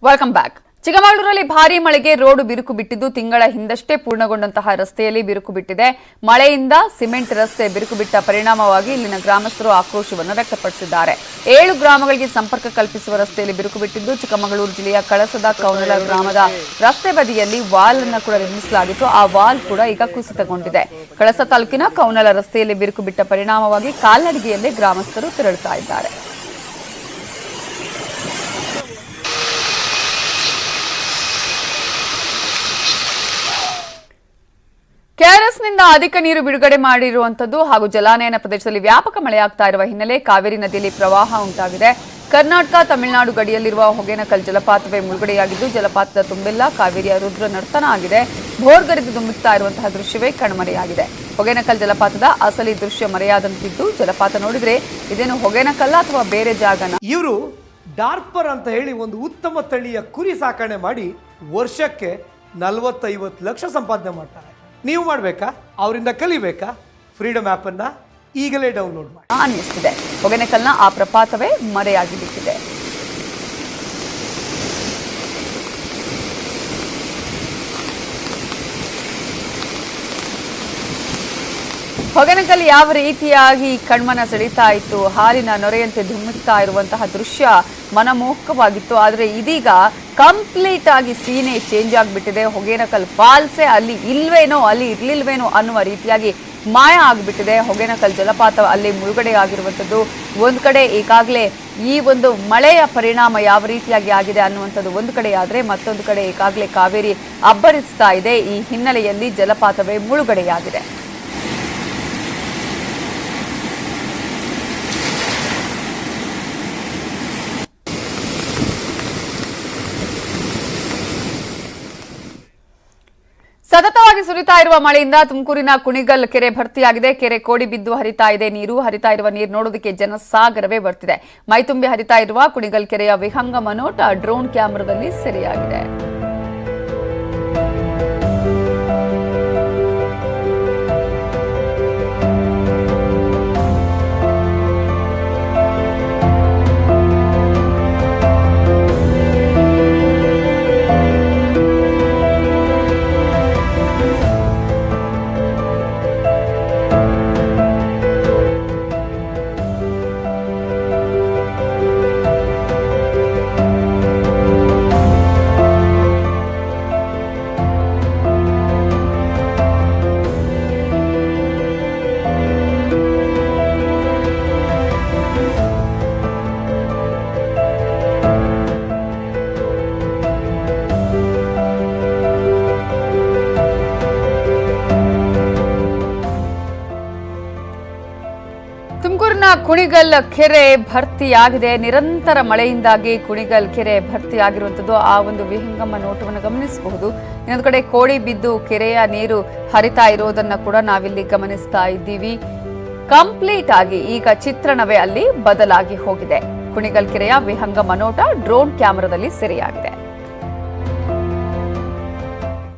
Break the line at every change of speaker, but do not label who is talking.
Welcome back. ಚಿಕ್ಕಮಗಳೂರಲ್ಲಿ ಭಾರೀ ಮಳೆಗೆ road ಬಿರುಕು ಬಿಟ್ಟಿದ್ದು ತಿಂಗಳ ಹಿಂದಷ್ಟೇ ಪೂರ್ಣಗೊಂಡಂತಹ ರಸ್ತೆಯಲ್ಲಿ ಬಿರುಕು ಬಿಟ್ಟಿದೆ. ಮಳೆಯಿಂದ ಸಿಮೆಂಟ್ ರಸ್ತೆ ಬಿರುಕು ಬಿಟ್ಟ ಪರಿಣಾಮವಾಗಿ ಇಲ್ಲಿನ ಗ್ರಾಮಸ್ಥರು ಆಕ್ರೋಶವನ್ನು ವ್ಯಕ್ತಪಡಿಸಿದ್ದಾರೆ. 7 ಗ್ರಾಮಗಳಿಗೆ ಸಂಪರ್ಕ ಕಲ್ಪಿಸುವ ರಸ್ತೆಯಲ್ಲಿ ಬಿರುಕು ಬಿಟ್ಟಿದ್ದು ಚಿಕ್ಕಮಗಳೂರು ಜಿಲ್ಲೆಯ ಕಳಸದ ಕೌನಲ ಗ್ರಾಮದ ರಸ್ತೆ ಬದಿಯಲ್ಲಿ ವಾಲ್ ಅನ್ನು ಕೂಡ ನಿರ್ಮಿಸಲಾಗಿತ್ತು. ಆ ವಾಲ್ ಕೂಡ ಈಗ ಕುಸಿತಗೊಂಡಿದೆ. ಕಳಸ ತಾಲೂಕಿನ ಕೌನಲ ರಸ್ತೆಯಲ್ಲಿ ಬಿರುಕು ಬಿಟ್ಟ ಪರಿಣಾಮವಾಗಿ ಕಾಲ್ನಡಿಗೆಯಲ್ಲೇ ಗ್ರಾಮಸ್ಥರು ತೆರಳುತ್ತಾ ಇದ್ದಾರೆ. ಕೆಆರ್ಎಸ್ನಿಂದ ಅಧಿಕ ನೀರು ಬಿಡುಗಡೆ ಮಾಡಿರುವಂತದ್ದು ಹಾಗೂ ಜಲಾನಯನ ಪ್ರದೇಶದಲ್ಲಿ ವ್ಯಾಪಕ ಮಳೆಯಾಗ್ತಾ ಇರುವ ಹಿನ್ನೆಲೆ ಕಾವೇರಿ ನದಿಯಲ್ಲಿ ಪ್ರವಾಹ ಉಂಟಾಗಿದೆ. ಕರ್ನಾಟಕ ತಮಿಳುನಾಡು ಗಡಿಯಲ್ಲಿರುವ ಹೊಗೇನಕಲ್ ಜಲಪಾತವೇ ಮುಳುಗಡೆಯಾಗಿದ್ದು ಜಲಪಾತದ ತುಂಬೆಲ್ಲ ಕಾವೇರಿಯ ರುದ್ರ ನರ್ತನ ಆಗಿದೆ. ಭೋರ್ಗರೆದು ಧುಮುಕ್ತಾ ಇರುವಂತಹ ದೃಶ್ಯವೇ ಕಣ್ಮರೆಯಾಗಿದೆ. ಹೊಗೇನಕಲ್ ಜಲಪಾತದ ಅಸಲಿ ದೃಶ್ಯ ಮರೆಯಾದಂತಿದ್ದು ಜಲಪಾತ ನೋಡಿದ್ರೆ ಇದೇನು ಹೊಗೇನಕಲ್ಲ ಅಥವಾ ಬೇರೆ ಜಾಗನ?
ಇವರು ಡಾರ್ಪರ್ ಅಂತ ಹೇಳಿ ಒಂದು ಉತ್ತಮ ತಳಿಯ ಕುರಿ ಸಾಕಣೆ ಮಾಡಿ ವರ್ಷಕ್ಕೆ 40-50 ಲಕ್ಷ ಸಂಪಾದನೆ ಮಾಡ್ತಾರೆ. ನೀವು ಮಾಡಬೇಕಾ? ಅವರಿಂದ ಕಲಿಬೇಕಾ? ಫ್ರೀಡಮ್ ಆ್ಯಪ್ ಅನ್ನ ಈಗಲೇ ಡೌನ್ಲೋಡ್ ಮಾಡಿ.
ಅನ್ನಿಸ್ತಿದೆ ಹೊಗೇನಕಲ್ನ ಆ ಪ್ರಪಾತವೇ ಮರೆಯಾಗಿ ಬಿಟ್ಟಿದೆ. ಹೊಗೇನಕಲ್ ಯಾವ ರೀತಿಯಾಗಿ ಕಣ್ಮನ ಸೆಳೀತಾ ಇತ್ತು, ಹಾಲಿನ ನೊರೆಯಂತೆ ಧುಮುಕ್ತಾ ಇರುವಂತಹ ದೃಶ್ಯ ಮನಮೋಹಕವಾಗಿತ್ತು. ಆದರೆ ಇದೀಗ ಕಂಪ್ಲೀಟ್ ಆಗಿ ಸೀನೆ ಚೇಂಜ್ ಆಗಿಬಿಟ್ಟಿದೆ. ಹೊಗೇನಕಲ್ ಫಾಲ್ಸೆ ಅಲ್ಲಿ ಇಲ್ವೇನೋ, ಅಲ್ಲಿ ಇರ್ಲಿಲ್ವೇನೋ ಅನ್ನುವ ರೀತಿಯಾಗಿ ಮಾಯ ಆಗಿಬಿಟ್ಟಿದೆ. ಹೊಗೇನಕಲ್ ಜಲಪಾತ ಅಲ್ಲಿ ಮುಳುಗಡೆ ಆಗಿರುವಂಥದ್ದು ಒಂದು ಕಡೆ ಈಗಾಗಲೇ ಈ ಒಂದು ಮಳೆಯ ಪರಿಣಾಮ ಯಾವ ರೀತಿಯಾಗಿ ಆಗಿದೆ ಅನ್ನುವಂಥದ್ದು ಒಂದು ಕಡೆ ಆದರೆ ಮತ್ತೊಂದು ಕಡೆ ಈಗಾಗಲೇ ಕಾವೇರಿ ಅಬ್ಬರಿಸ್ತಾ ಇದೆ. ಈ ಹಿನ್ನೆಲೆಯಲ್ಲಿ ಜಲಪಾತವೇ ಮುಳುಗಡೆಯಾಗಿದೆ. ಸತತವಾಗಿ ಸುರಿತಾ ಇರುವ ಮಳೆಯಿಂದ ತುಮಕೂರಿನ ಕುಣಿಗಲ್ ಕೆರೆ ಭರ್ತಿಯಾಗಿದೆ. ಕೆರೆ ಕೋಡಿ ಬಿದ್ದು ಹರಿತಾ ಇದೆ ನೀರು. ಹರಿತಾ ಇರುವ ನೀರು ನೋಡೋದಕ್ಕೆ ಜನಸಾಗರವೇ ಬರ್ತಿದೆ. ಮೈತುಂಬಿ ಹರಿತಾ ಇರುವ ಕುಣಿಗಲ್ ಕೆರೆಯ ವಿಹಂಗಮ ನೋಟ ಡ್ರೋನ್ ಕ್ಯಾಮೆರಾದಲ್ಲಿ ಸೆರೆಯಾಗಿದೆ. ತುಮಕೂರಿನ ಕುಣಿಗಲ್ ಕೆರೆ ಭರ್ತಿಯಾಗಿದೆ. ನಿರಂತರ ಮಳೆಯಿಂದಾಗಿ ಕುಣಿಗಲ್ ಕೆರೆ ಭರ್ತಿಯಾಗಿರುವಂಥದ್ದು ಆ ಒಂದು ವಿಹಂಗಮ ನೋಟವನ್ನು ಗಮನಿಸಬಹುದು. ಇನ್ನೊಂದು ಕಡೆ ಕೋಡಿ ಬಿದ್ದು ಕೆರೆಯ ನೀರು ಹರಿತಾ ಇರೋದನ್ನ ಕೂಡ ನಾವಿಲ್ಲಿ ಗಮನಿಸ್ತಾ ಇದ್ದೀವಿ. ಕಂಪ್ಲೀಟ್ ಆಗಿ ಈಗ ಚಿತ್ರಣವೇ ಅಲ್ಲಿ ಬದಲಾಗಿ ಹೋಗಿದೆ. ಕುಣಿಗಲ್ ಕೆರೆಯ ವಿಹಂಗಮ ನೋಟ ಡ್ರೋನ್ ಕ್ಯಾಮೆರಾದಲ್ಲಿ ಸೆರೆಯಾಗಿದೆ.